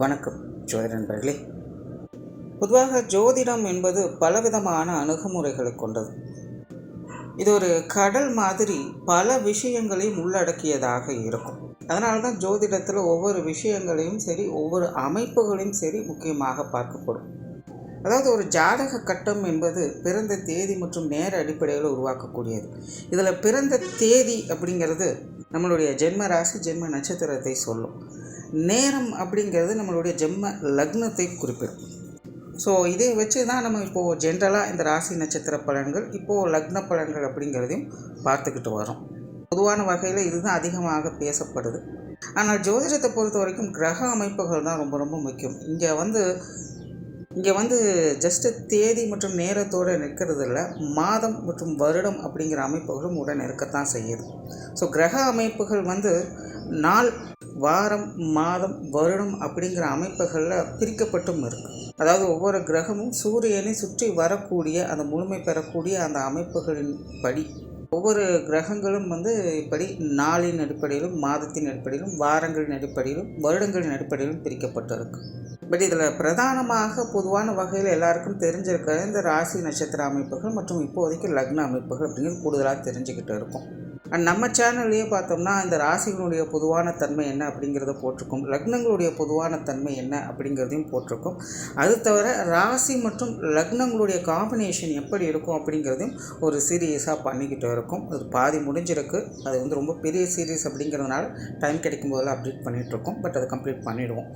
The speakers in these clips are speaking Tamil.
வணக்கம் ஜோதிட நண்பர்களே. பொதுவாக ஜோதிடம் என்பது பலவிதமான அணுகுமுறைகளை கொண்டது. இது ஒரு கடல் மாதிரி பல விஷயங்களையும் உள்ளடக்கியதாக இருக்கும். அதனால தான் ஜோதிடத்தில் ஒவ்வொரு விஷயங்களையும் சரி, ஒவ்வொரு அமைப்புகளையும் சரி முக்கியமாக பார்க்கப்படும். அதாவது ஒரு ஜாதக கட்டம் என்பது பிறந்த தேதி மற்றும் நேர அடிப்படையில் உருவாக்கக்கூடியது. இதில் பிறந்த தேதி அப்படிங்கிறது நம்மளுடைய ஜென்ம ராசி, ஜென்ம நட்சத்திரத்தை சொல்லும். நேரம் அப்படிங்கிறது நம்மளுடைய ஜென்ம லக்னத்தை குறிப்பிடும். ஸோ இதை வச்சு தான் நம்ம இப்போது ஜென்ரலாக இந்த ராசி நட்சத்திர பலன்கள், இப்போது லக்ன பலன்கள் அப்படிங்கிறதையும் பார்த்துக்கிட்டு வரோம். பொதுவான வகையில் இதுதான் அதிகமாக பேசப்படுது. ஆனால் ஜோதிடத்தை பொறுத்த வரைக்கும் கிரக அமைப்புகள் தான் ரொம்ப ரொம்ப முக்கியம். இங்கே வந்து ஜஸ்ட்டு தேதி மற்றும் நேரத்தோடு நிற்கிறது இல்லை, மாதம் மற்றும் வருடம் அப்படிங்கிற அமைப்புகளும் உடன் இருக்கத்தான் செய்யுது. ஸோ கிரக அமைப்புகள் நாள், வாரம், மாதம், வருடம் அப்படிங்கிற அமைப்புகளில் பிரிக்கப்பட்டும் இருக்குது. அதாவது ஒவ்வொரு கிரகமும் சூரியனை சுற்றி வரக்கூடிய அந்த முழுமை பெறக்கூடிய அந்த அமைப்புகளின் படி ஒவ்வொரு கிரகங்களும் இப்படி நாளின் அடிப்படையிலும், மாதத்தின் அடிப்படையிலும், வாரங்களின் அடிப்படையிலும், வருடங்களின் அடிப்படையிலும் பிரிக்கப்பட்டிருக்கு. பட் இதில் பிரதானமாக பொதுவான வகையில் எல்லாருக்கும் தெரிஞ்சிருக்கிற இந்த ராசி நட்சத்திர அமைப்புகள் மற்றும் இப்போதைக்கு லக்ன அமைப்புகள் அப்படிங்கிறது கூடுதலாக தெரிஞ்சுக்கிட்டு இருக்கும். அண்ட் நம்ம சேனல்லையே பார்த்தோம்னா இந்த ராசிகளுடைய பொதுவான தன்மை என்ன அப்படிங்கிறத போட்டிருக்கோம், லக்னங்களுடைய பொதுவான தன்மை என்ன அப்படிங்கிறதையும் போட்டிருக்கோம். அது தவிர ராசி மற்றும் லக்னங்களுடைய காம்பினேஷன் எப்படி இருக்கும் அப்படிங்கிறதையும் ஒரு சீரியஸாக பண்ணிக்கிட்டு இருக்கும். அது பாதி முடிஞ்சிருக்கு. அது ரொம்ப பெரிய சீரீஸ் அப்படிங்கிறதுனால டைம் கிடைக்கும் போதெல்லாம் அப்டேட் பண்ணிகிட்ருக்கோம். பட் அதை கம்ப்ளீட் பண்ணிவிடுவோம்.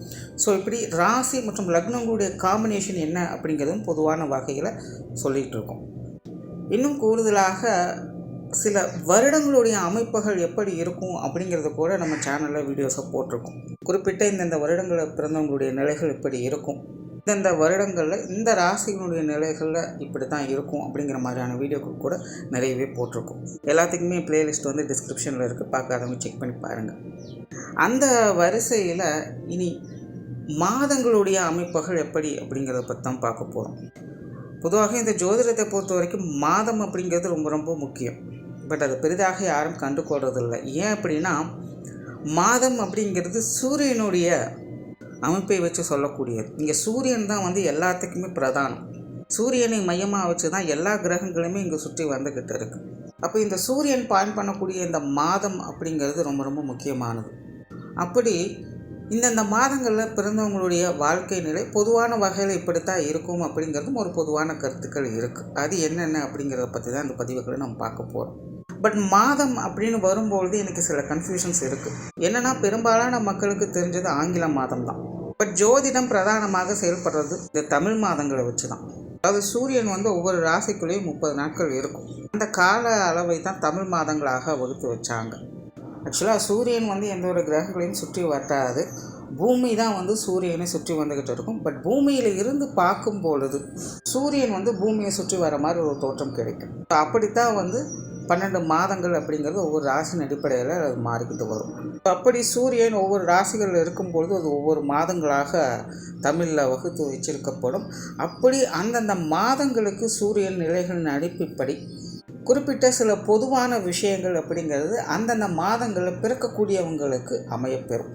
ஸோ இப்படி ராசி மற்றும் லக்னங்களுடைய காம்பினேஷன் என்ன அப்படிங்கிறதும் பொதுவான வகையில் சொல்லிகிட்டு இருக்கோம். இன்னும் கூடுதலாக சில வருடங்களுடைய அமைப்புகள் எப்படி இருக்கும் அப்படிங்கிறத கூட நம்ம சேனலில் வீடியோஸை போட்டிருக்கோம். குறிப்பிட்ட இந்தந்த வருடங்களில் பிறந்தவங்களுடைய நிலைகள் இப்படி இருக்கும், இந்தந்த வருடங்களில் இந்த ராசிகளுடைய நிலைகளில் இப்படி தான் இருக்கும் அப்படிங்கிற மாதிரியான வீடியோக்கள் கூட நிறையவே போட்டிருக்கோம். எல்லாத்துக்குமே பிளேலிஸ்ட் டிஸ்கிரிப்ஷனில் இருக்குது, பார்க்காதவங்க செக் பண்ணி பாருங்கள். அந்த வரிசையில் இனி மாதங்களுடைய அமைப்புகள் எப்படி அப்படிங்கிறத பற்றி தான் பார்க்க போகிறோம். பொதுவாக இந்த ஜோதிடத்தை பொறுத்த வரைக்கும் மாதம் அப்படிங்கிறது ரொம்ப ரொம்ப முக்கியம். பட் அது பெரிதாக யாரும் கண்டுகொள்றதில்லை. ஏன் அப்படின்னா, மாதம் அப்படிங்கிறது சூரியனுடைய அமைப்பை வச்சு சொல்லக்கூடியது. இங்கே சூரியன் தான் எல்லாத்துக்குமே பிரதானம். சூரியனை மையமாக வச்சு தான் எல்லா கிரகங்களுமே இங்கே சுற்றி வந்துக்கிட்டு இருக்குது. அப்போ இந்த சூரியன் பாயிண்ட் பண்ணக்கூடிய இந்த மாதம் அப்படிங்கிறது ரொம்ப ரொம்ப முக்கியமானது. அப்படி இந்தந்த மாதங்களில் பிறந்தவங்களுடைய வாழ்க்கை நிலை பொதுவான வகையில் இப்படித்தான் இருக்கும் அப்படிங்கிறதும் ஒரு பொதுவான கருத்துக்கள் இருக்குது. அது என்னென்ன அப்படிங்கிறத பற்றி தான் இந்த பதிவுகளை நம்ம பார்க்க போகிறோம். பட் மாதம் அப்படின்னு வரும்பொழுது எனக்கு சில கன்ஃபியூஷன்ஸ் இருக்குது. என்னென்னா, பெரும்பாலான மக்களுக்கு தெரிஞ்சது ஆங்கில மாதம் தான். பட் ஜோதிடம் பிரதானமாக செயல்படுறது இந்த தமிழ் மாதங்களை வச்சு தான். அதாவது சூரியன் ஒவ்வொரு ராசிக்குள்ளேயும் 30 நாட்கள் இருக்கும். அந்த கால அளவை தான் தமிழ் மாதங்களாக வகுத்து வச்சாங்க. ஆக்சுவலாக சூரியன் எந்த ஒரு கிரகங்களையும் சுற்றி வட்டாது, பூமி தான் சூரியனை சுற்றி வந்துக்கிட்டு இருக்கும். பட் பூமியில் இருந்து பார்க்கும் பொழுது சூரியன் பூமியை சுற்றி வர மாதிரி ஒரு தோற்றம் கிடைக்கும். அப்படித்தான் 12 மாதங்கள் அப்படிங்கிறது ஒவ்வொரு ராசியின் அடிப்படையில் அது மாறிக்கிட்டு வரும். அப்படி சூரியன் ஒவ்வொரு ராசிகளில் இருக்கும்பொழுது அது ஒவ்வொரு மாதங்களாக தமிழில் வகுத்து வச்சிருக்கப்படும். அப்படி அந்தந்த மாதங்களுக்கு சூரியன் நிலைகளின் அடிப்படை குறிப்பிட்ட சில பொதுவான விஷயங்கள் அப்படிங்கிறது அந்தந்த மாதங்களில் பிறக்கக்கூடியவங்களுக்கு அமையப்பெறும்.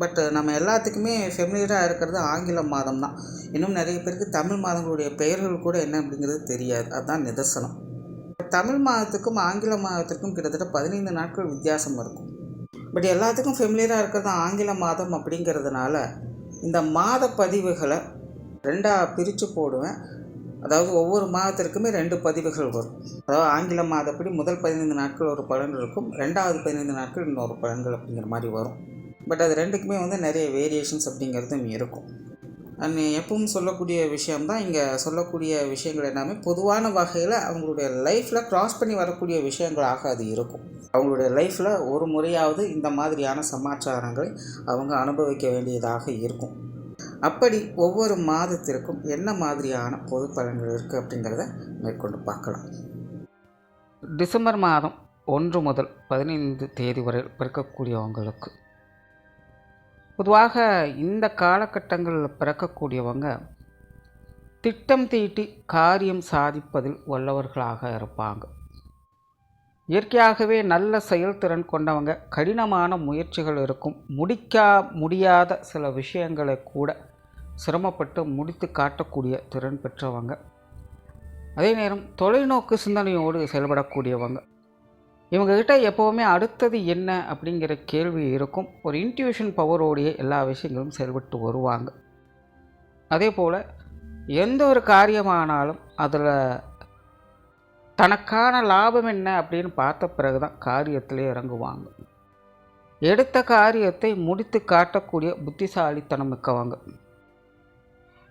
பட் நம்ம எல்லாத்துக்குமே ஃபெமிலியராக இருக்கிறது ஆங்கில மாதம் தான். இன்னும் நிறைய பேருக்கு தமிழ் மாதங்களுடைய பெயர்கள் கூட என்ன அப்படிங்கிறது தெரியாது. அதுதான் நிதர்சனம். தமிழ் மாதத்துக்கும் ஆங்கில மாதத்திற்கும் கிட்டத்தட்ட 15 நாட்கள் வித்தியாசம் இருக்கும். பட் எல்லாத்துக்கும் ஃபெமிலியராக இருக்கிறது ஆங்கில மாதம் அப்படிங்கிறதுனால இந்த மாத பதிவுகளை 2ஆக பிரித்து போடுவேன். அதாவது ஒவ்வொரு மாதத்திற்குமே 2 பதிவுகள் வரும். அதாவது ஆங்கில மாதப்படி முதல் 15 நாட்கள் ஒரு பலன் இருக்கும், 2வது 15 நாட்கள் இன்னொரு பலன்கள் அப்படிங்கிற மாதிரி வரும். பட் அது ரெண்டுக்குமே நிறைய வேரியேஷன்ஸ் அப்படிங்கிறதும் இருக்கும். அண்ட் எப்பவும் சொல்லக்கூடிய விஷயம்தான் இங்கே சொல்லக்கூடிய விஷயங்கள் எல்லாமே பொதுவான வகையில் அவங்களுடைய லைஃப்பில் க்ராஸ் பண்ணி வரக்கூடிய விஷயங்களாக அது இருக்கும். அவங்களுடைய லைஃப்பில் ஒரு முறையாவது இந்த மாதிரியான சமாச்சாரங்களை அவங்க அனுபவிக்க வேண்டியதாக இருக்கும். அப்படி ஒவ்வொரு மாதத்திற்கும் என்ன மாதிரியான பொது பலன்கள் இருக்குது அப்படிங்கிறத மேற்கொண்டு பார்க்கலாம். டிசம்பர் மாதம் 1 முதல் 15 தேதி வரை பிறக்கக்கூடியவங்களுக்கு பொதுவாக இந்த காலகட்டங்களில் பிறக்கக்கூடியவங்க திட்டம் தீட்டி காரியம் சாதிப்பதில் வல்லவர்களாக இருப்பாங்க. இயற்கையாகவே நல்ல செயல்திறன் கொண்டவங்க. கடினமான முயற்சிகள் இருக்கும். முடியாத சில விஷயங்களை கூட சிரமப்பட்டு முடித்து காட்டக்கூடிய திறன் பெற்றவங்க. அதே நேரம் தொலைநோக்கு சிந்தனையோடு செயல்படக்கூடியவங்க. இவங்ககிட்ட எப்போவுமே அடுத்தது என்ன அப்படிங்கிற கேள்வி இருக்கும். ஒரு இன்ட்யூஷன் பவரோடைய எல்லா விஷயங்களும் செயல்பட்டு வருவாங்க. அதே போல் எந்த ஒரு காரியமானாலும் அதில் தனக்கான லாபம் என்ன அப்படின்னு பார்த்த பிறகு தான் காரியத்திலே இறங்குவாங்க. எடுத்த காரியத்தை முடித்து காட்டக்கூடிய புத்திசாலித்தனம் மிக்கவங்க.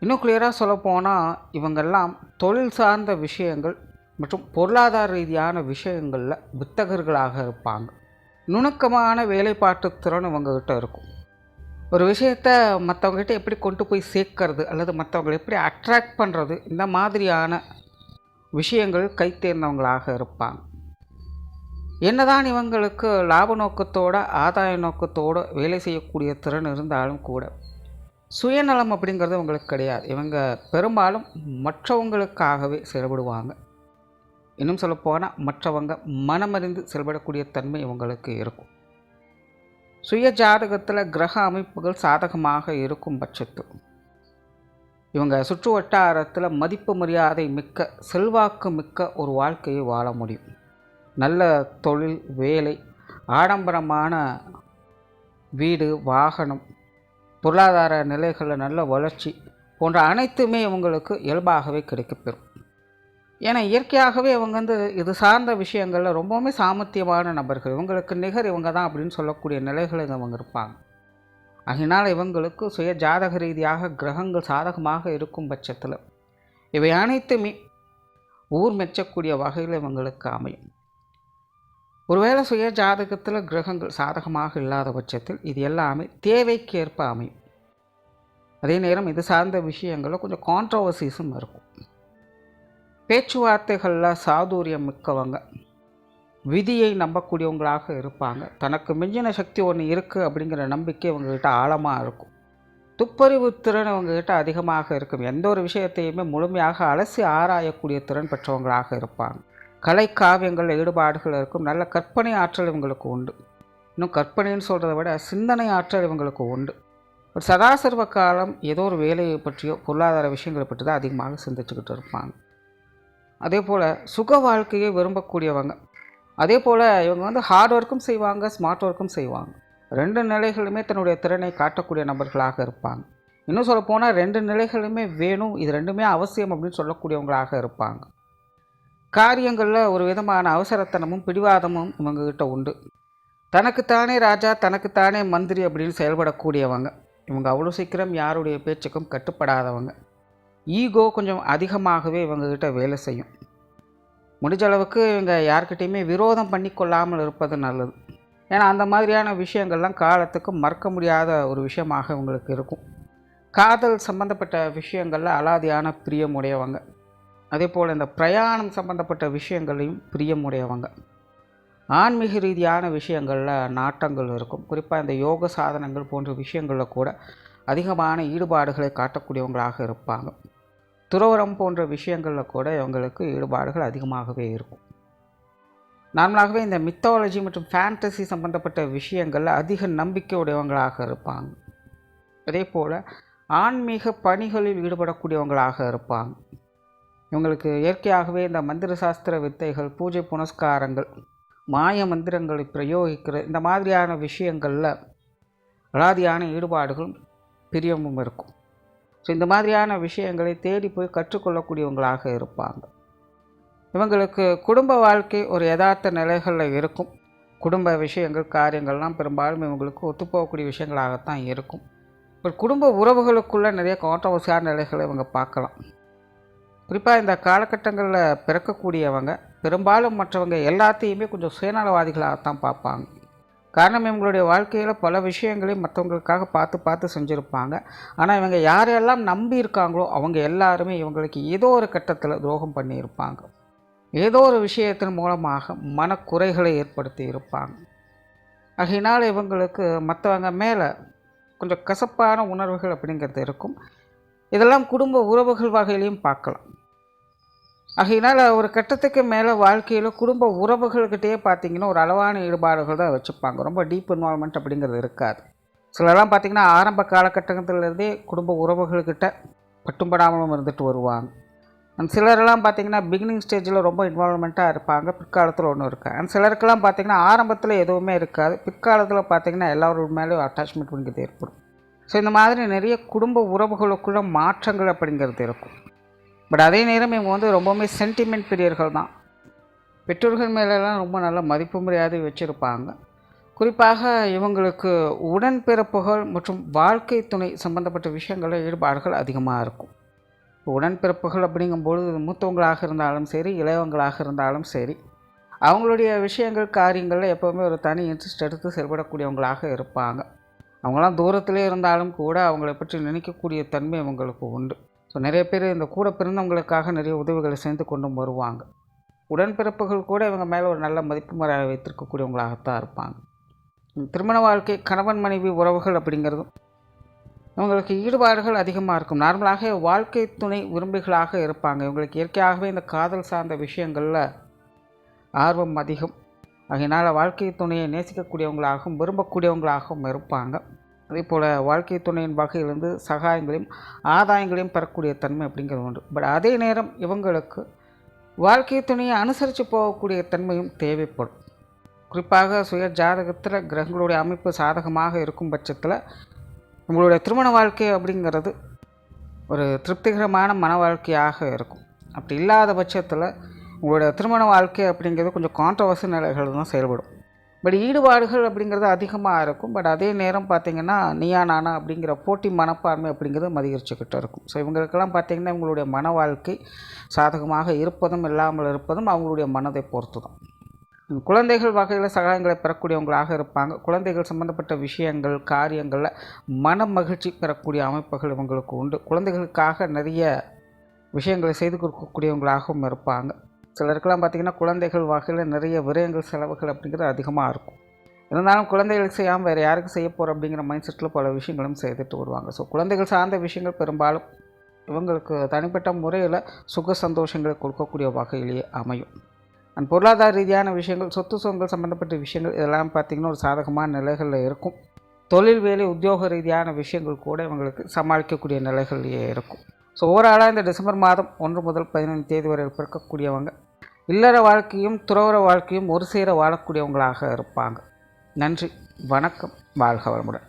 இன்னும் கிளியராக சொல்லப்போனால் இவங்கெல்லாம் தொழில் சார்ந்த விஷயங்கள் மற்றும் பொருளாதார ரீதியான விஷயங்களில் வித்தகர்களாக இருப்பாங்க. நுணுக்கமான வேலைப்பாட்டு திறன் இவங்ககிட்ட இருக்கும். ஒரு விஷயத்தை மற்றவங்ககிட்ட எப்படி கொண்டு போய் சேர்க்கறது அல்லது மற்றவங்களை எப்படி அட்ராக்ட் பண்ணுறது, இந்த மாதிரியான விஷயங்கள் கை தேர்ந்தவங்களாக இருப்பாங்க. என்னதான் இவங்களுக்கு லாப நோக்கத்தோட ஆதாய நோக்கத்தோடு வேலை செய்யக்கூடிய திறன் இருந்தாலும் கூட சுயநலம் அப்படிங்கிறது இவங்களுக்கு கிடையாது. இவங்க பெரும்பாலும் மற்றவங்களுக்காகவே செயல்படுவாங்க. இன்னும் சொல்லப்போனால் மற்றவங்க மனமறிந்து செயல்படக்கூடிய தன்மை இவங்களுக்கு இருக்கும். சுய ஜாதகத்தில் கிரக அமைப்புகள் சாதகமாக இருக்கும் பட்சத்தில் இவங்க சுற்று வட்டாரத்தில் மதிப்பு மரியாதை மிக்க செல்வாக்கு மிக்க ஒரு வாழ்க்கையை வாழ முடியும். நல்ல தொழில், வேலை, ஆடம்பரமான வீடு, வாகனம், பொருளாதார நிலைகளில் நல்ல வளர்ச்சி போன்ற அனைத்துமே இவங்களுக்கு இயல்பாகவே கிடைக்கப்பெறும். ஏன்னா இயற்கையாகவே இவங்க இது சார்ந்த விஷயங்களில் ரொம்பவுமே சாமர்த்தியமான நபர்கள். இவங்களுக்கு நிகர் இவங்க தான் அப்படின்னு சொல்லக்கூடிய நிலைகளில் இவங்க இருப்பாங்க. அதனால் இவங்களுக்கு சுய ஜாதக ரீதியாக கிரகங்கள் சாதகமாக இருக்கும் பட்சத்தில் இவை அனைத்துமே ஊர் மெச்சக்கூடிய வகையில் இவங்களுக்கு அமையும். ஒருவேளை சுய ஜாதகத்தில் கிரகங்கள் சாதகமாக இல்லாத பட்சத்தில் இது எல்லாமே தேவைக்கேற்ப அமையும். அதே நேரம் இது சார்ந்த விஷயங்களில் கொஞ்சம் கான்ட்ரவர்சிஸும் இருக்கும். பேச்சுவார்த்தைகளில் சாதுரியம் மிக்கவங்க. விதியை நம்பக்கூடியவங்களாக இருப்பாங்க. தனக்கு மிஞ்சின சக்தி ஒன்று இருக்குது அப்படிங்கிற நம்பிக்கை இவங்ககிட்ட ஆழமாக இருக்கும். துப்பறிவு திறன் இவங்ககிட்ட அதிகமாக இருக்கும். எந்த ஒரு விஷயத்தையுமே முழுமையாக அலசி ஆராயக்கூடிய திறன் பெற்றவங்களாக இருப்பாங்க. கலை காவியங்களில் ஈடுபாடுகள் இருக்கும். நல்ல கற்பனை ஆற்றல் இவங்களுக்கு உண்டு. இன்னும் கற்பனைன்னு சொல்கிறத விட சிந்தனை ஆற்றல் இவங்களுக்கு உண்டு. ஒரு சதாசர்வ காலம் ஏதோ ஒரு வேலையை பற்றியோ பொருளாதார விஷயங்களை பற்றி தான் அதிகமாக சிந்திச்சுக்கிட்டு இருப்பாங்க. அதே போல் சுக வாழ்க்கையை விரும்பக்கூடியவங்க. அதே போல் இவங்க ஹார்ட் ஒர்க்கும் செய்வாங்க, ஸ்மார்ட் ஒர்க்கும் செய்வாங்க. ரெண்டு நிலைகளுமே தன்னுடைய திறனை காட்டக்கூடிய நபர்களாக இருப்பாங்க. இன்னும் சொல்லப்போனால் ரெண்டு நிலைகளுமே வேணும், இது ரெண்டுமே அவசியம் அப்படின்னு சொல்லக்கூடியவங்களாக இருப்பாங்க. காரியங்களில் ஒரு விதமான அவசரத்தனமும் பிடிவாதமும் இவங்ககிட்ட உண்டு. தனக்குத்தானே ராஜா, தனக்குத்தானே மந்திரி அப்படின்னு செயல்படக்கூடியவங்க. இவங்க அவ்வளோ சீக்கிரம் யாருடைய பேச்சுக்கும் கட்டுப்படாதவங்க. ஈகோ கொஞ்சம் அதிகமாகவே இவங்ககிட்ட வேலை செய்யும். முடிஞ்ச அளவுக்கு இவங்க யார்கிட்டையுமே விரோதம் பண்ணி கொள்ளாமல் இருப்பது நல்லது. ஏன்னா அந்த மாதிரியான விஷயங்கள்லாம் காலத்துக்கு மறக்க முடியாத ஒரு விஷயமாக இவங்களுக்கு இருக்கும். காதல் சம்பந்தப்பட்ட விஷயங்களில் அலாதியான பிரியமுடையவங்க. அதே போல் இந்த பிரயாணம் சம்பந்தப்பட்ட விஷயங்களையும் பிரியமுடையவங்க. ஆன்மீக ரீதியான விஷயங்களில் நாட்டங்கள் இருக்கும். குறிப்பாக இந்த யோக சாதனங்கள் போன்ற விஷயங்களில் கூட அதிகமான ஈடுபாடுகளை காட்டக்கூடியவங்களாக இருப்பாங்க. துறவரம் போன்ற விஷயங்களில் கூட இவங்களுக்கு ஈடுபாடுகள் அதிகமாகவே இருக்கும். நார்மலாகவே இந்த மித்தாலஜி மற்றும் ஃபேண்டசி சம்பந்தப்பட்ட விஷயங்களில் அதிக நம்பிக்கை உடையவங்களாக இருப்பாங்க. அதே போல் ஆன்மீக பணிகளில் ஈடுபடக்கூடியவங்களாக இருப்பாங்க. இவங்களுக்கு இயற்கையாகவே இந்த மந்திர சாஸ்திர வித்தைகள், பூஜை புனஸ்காரங்கள், மாய மந்திரங்களை பிரயோகிக்கிற இந்த மாதிரியான விஷயங்களில் அலாதியான ஈடுபாடுகளும் பிரியமும் இருக்கும். ஸோ இந்த மாதிரியான விஷயங்களை தேடி போய் கற்றுக்கொள்ளக்கூடியவங்களாக இருப்பாங்க. இவங்களுக்கு குடும்ப வாழ்க்கை ஒரு யதார்த்த நிலைகளில் இருக்கும். குடும்ப விஷயங்கள், காரியங்கள்லாம் பெரும்பாலும் இவங்களுக்கு ஒத்துப்போகக்கூடிய விஷயங்களாகத்தான் இருக்கும். ஒரு குடும்ப உறவுகளுக்குள்ளே நிறைய கான்ட்ரவர்சியான நிலைகளை இவங்க பார்க்கலாம். குறிப்பாக இந்த காலகட்டங்களில் பிறக்கக்கூடியவங்க பெரும்பாலும் மற்றவங்க எல்லாத்தையுமே கொஞ்சம் சுயநலவாதிகளாகத்தான் பார்ப்பாங்க. காரணம், இவங்களுடைய வாழ்க்கையில் பல விஷயங்களையும் மற்றவங்களுக்காக பார்த்து செஞ்சுருப்பாங்க. ஆனால் இவங்க யாரையெல்லாம் நம்பி இருக்காங்களோ அவங்க எல்லாருமே இவங்களுக்கு ஏதோ ஒரு கட்டத்தில் துரோகம் பண்ணியிருப்பாங்க. ஏதோ ஒரு விஷயத்தின் மூலமாக மனக்குறைகளை ஏற்படுத்தி இருப்பாங்க. ஆகையினால் இவங்களுக்கு மற்றவங்க மேலே கொஞ்சம் கசப்பான உணர்வுகள் அப்படிங்கிறது இருக்கும். இதெல்லாம் குடும்ப உறவுகள் வகையிலையும் பார்க்கலாம். ஆகையினால் ஒரு கட்டத்துக்கு மேலே வாழ்க்கையில் குடும்ப உறவுகள்கிட்டயே பார்த்திங்கன்னா ஒரு அளவான ஈடுபாடுகள் தான் வச்சுப்பாங்க. ரொம்ப டீப் இன்வால்மெண்ட் அப்படிங்கிறது இருக்காது. சிலர்லாம் பார்த்திங்கன்னா ஆரம்ப காலகட்டத்திலேருந்தே குடும்ப உறவுகள்கிட்ட பட்டும்படாமலும் இருந்துட்டு வருவாங்க. சிலரெல்லாம் பார்த்திங்கன்னா பிகினிங் ஸ்டேஜில் ரொம்ப இன்வால்மெண்ட்டாக இருப்பாங்க, பிற்காலத்தில் ஒன்றும் இருக்காது. சிலருக்கெல்லாம் பார்த்திங்கன்னா ஆரம்பத்தில் எதுவுமே இருக்காது, பிற்காலத்தில் பார்த்திங்கன்னா எல்லோரும் மேலேயும் அட்டாச்மெண்ட் அப்படிங்கிறது ஏற்படும். ஸோ இந்த மாதிரி நிறைய குடும்ப உறவுகளுக்குள்ள மாற்றங்கள் அப்படிங்கிறது இருக்கும். பட் அதே நேரம் இவங்க ரொம்பவுமே சென்டிமெண்ட் பிரியர்கள் தான். பெற்றோர்கள் மேலெல்லாம் ரொம்ப நல்ல மதிப்பு மரியாதை வச்சுருப்பாங்க. குறிப்பாக இவங்களுக்கு உடன்பிறப்புகள் மற்றும் வாழ்க்கை துணை சம்பந்தப்பட்ட விஷயங்களில் ஈடுபாடுகள் அதிகமாக இருக்கும். உடன்பிறப்புகள் அப்படிங்கும்பொழுது மூத்தவங்களாக இருந்தாலும் சரி, இளையவங்களாக இருந்தாலும் சரி, அவங்களுடைய விஷயங்கள் காரியங்களில் எப்போவுமே ஒரு தனி இன்ட்ரெஸ்ட் எடுத்து செயல்படக்கூடியவங்களாக இருப்பாங்க. அவங்களாம் தூரத்திலே இருந்தாலும் கூட அவங்கள பற்றி நினைக்கக்கூடிய தன்மை அவங்களுக்கு உண்டு. ஸோ நிறைய பேர் இந்த கூட பிறந்தவங்களுக்காக நிறைய உதவிகளை சேர்ந்து கொண்டும் வருவாங்க. உடன்பிறப்புகள் கூட இவங்க மேலே ஒரு நல்ல மதிப்பு மரியாதை வைத்திருக்கக்கூடியவங்களாகத்தான் இருப்பாங்க. திருமண வாழ்க்கை, கணவன் மனைவி உறவுகள் அப்படிங்கிறதும் இவங்களுக்கு ஈடுபாடுகள் அதிகமாக இருக்கும். நார்மலாக வாழ்க்கை துணை விரும்பிகளாக இருப்பாங்க. இவங்களுக்கு இயற்கையாகவே இந்த காதல் சார்ந்த விஷயங்களில் ஆர்வம் அதிகம். அதனால் வாழ்க்கை துணையை நேசிக்கக்கூடியவங்களாகவும் விரும்பக்கூடியவங்களாகவும் இருப்பாங்க. அதே போல் வாழ்க்கை துணையின் வகையிலிருந்து சகாயங்களையும் ஆதாயங்களையும் பெறக்கூடிய தன்மை அப்படிங்கிறது உண்டு. பட் அதே நேரம் இவங்களுக்கு வாழ்க்கை துணையை அனுசரித்து போகக்கூடிய தன்மையும் தேவைப்படும். குறிப்பாக சுய ஜாதகத்தில் கிரகங்களுடைய அமைப்பு சாதகமாக இருக்கும் பட்சத்தில் உங்களுடைய திருமண வாழ்க்கை அப்படிங்கிறது ஒரு திருப்திகரமான மன வாழ்க்கையாக இருக்கும். அப்படி இல்லாத பட்சத்தில் உங்களுடைய திருமண வாழ்க்கை அப்படிங்கிறது கொஞ்சம் கான்ட்ரவர்சி நிலைகள் தான் செயல்படும். பட் ஈடுபாடுகள் அப்படிங்கிறது அதிகமாக இருக்கும். பட் அதே நேரம் பார்த்திங்கன்னா நீயா நானா அப்படிங்கிற போட்டி மனப்பான்மை அப்படிங்கிறது அதிகரிச்சுக்கிட்டு இருக்கும். ஸோ இவங்களுக்கெல்லாம் பார்த்திங்கன்னா இவங்களுடைய மன வாழ்க்கை சாதகமாக இருப்பதும் இல்லாமல் இருப்பதும் அவங்களுடைய மனதை பொறுத்து தான். குழந்தைகள் வகையில் சகாயங்களை பெறக்கூடியவங்களாக இருப்பாங்க. குழந்தைகள் சம்பந்தப்பட்ட விஷயங்கள் காரியங்களில் மன மகிழ்ச்சி பெறக்கூடிய அமைப்புகள் இவங்களுக்கு உண்டு. குழந்தைகளுக்காக நிறைய விஷயங்களை செய்து கொடுக்கக்கூடியவங்களாகவும் இருப்பாங்க. சிலருக்கெல்லாம் பார்த்திங்கன்னா குழந்தைகள் வகையில் நிறைய விரயங்கள் செலவுகள் அப்படிங்கிறது அதிகமாக இருக்கும். இருந்தாலும் குழந்தைகளுக்கு செய்யாமல் வேறு யாருக்கு செய்ய போகிறோம் அப்படிங்கிற மைண்ட் செட்டில் பல விஷயங்களும் செய்துட்டு வருவாங்க. ஸோ குழந்தைகள் சார்ந்த விஷயங்கள் பெரும்பாலும் இவங்களுக்கு தனிப்பட்ட முறையில் சுக சந்தோஷங்களை கொடுக்கக்கூடிய வகையிலேயே அமையும். பொருளாதார ரீதியான விஷயங்கள், சொத்து சுகங்கள் சம்மந்தப்பட்ட விஷயங்கள் இதெல்லாம் பார்த்திங்கன்னா ஒரு சாதகமான நிலைகளில் இருக்கும். தொழில் வேலை உத்தியோக ரீதியான விஷயங்கள் கூட இவங்களுக்கு சமாளிக்கக்கூடிய நிலைகளிலேயே இருக்கும். ஸோ ஓவராலாக இந்த டிசம்பர் மாதம் 1 முதல் 15 தேதி வரை பிறக்கக்கூடியவங்க இல்லற வாழ்க்கையும் துறவற வாழ்க்கையும் ஒரு சேர வாழக்கூடியவங்களாக இருப்பாங்க. நன்றி, வணக்கம், வாழ்க வளமுடன்.